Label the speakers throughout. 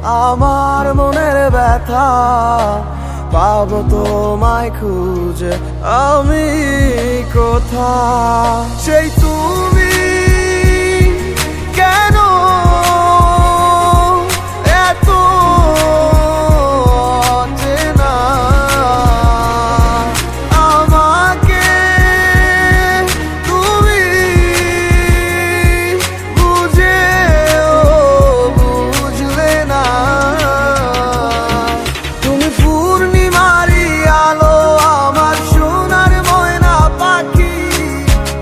Speaker 1: আমার মনের ব্যথা পাবো তোমায় খুঁজে আমি কোথা সেই তুমি কেন এত অচেনা আমাকে তুমি বুঝলে না তুমি পূর্ণিমারি আলো আমার সোনার ময়না পাখি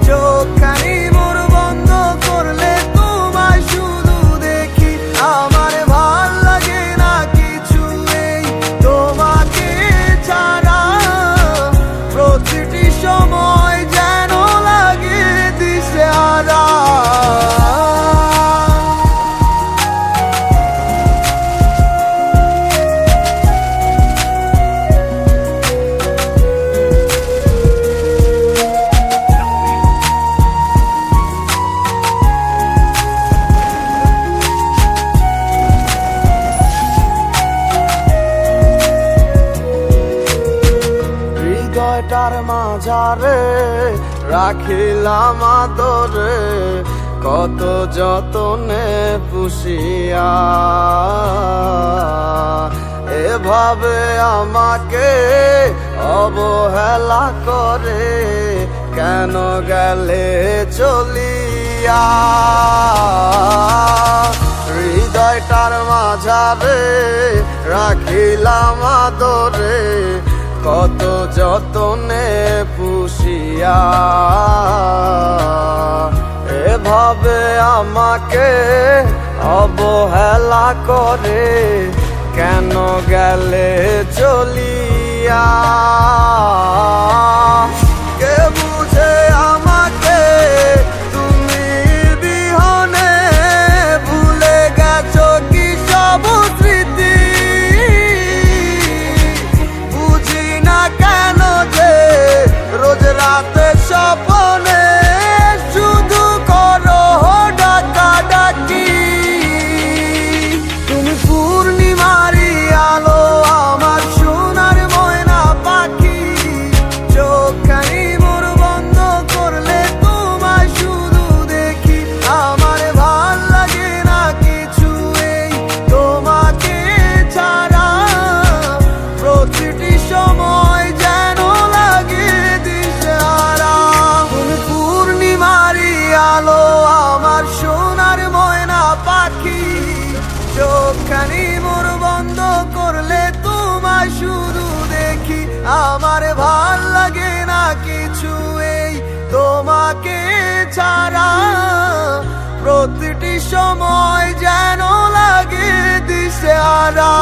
Speaker 1: চোখখানি মোর বন্ধ করলে তোমায় শুধু দেখি আমার ভাল লাগে না কিছু এই তোমাকে ছাড়া প্রতিটি সময় যেন লাগে দিশেহারা হৃদয়টার মাঝারে রাখিলাম আদরে কত যতনে পুষিয়া এভাবে আমাকে অবহেলা করে কেন গেলে চলিয়া হৃদয়টার মাঝারে রাখিলাম আদরে কত যতনে পুষিয়া এভাবে আমাকে অবহেলা করে কেন গেলে চলিয়া কে বুঝে আমাকে তুমি বিহনে ভুলে গেছো কি সব স্মৃতি কেন যে রোজ রাতে স্বপ্নে শুধু করো ডাকাডাকি তুমি পূর্ণিমারি আলো আমার সোনার ময়না পাখি চোখখানি মোর বন্ধ করলে তোমায় শুধু দেখি আমার ভাল লাগে না কিছু এই তোমাকে ছাড়া প্রতিটি সময় যেন লাগে দিশেহারা তুমি পূর্ণিমারি আলো আমার সোনার ময়না পাখি চোখখানি মোর বন্ধ করলে তোমায় শুধু দেখি আমার ভাল লাগে না কিছু এই তোমাকে ছাড়া প্রতিটি সময় যেন লাগে দিশেহারা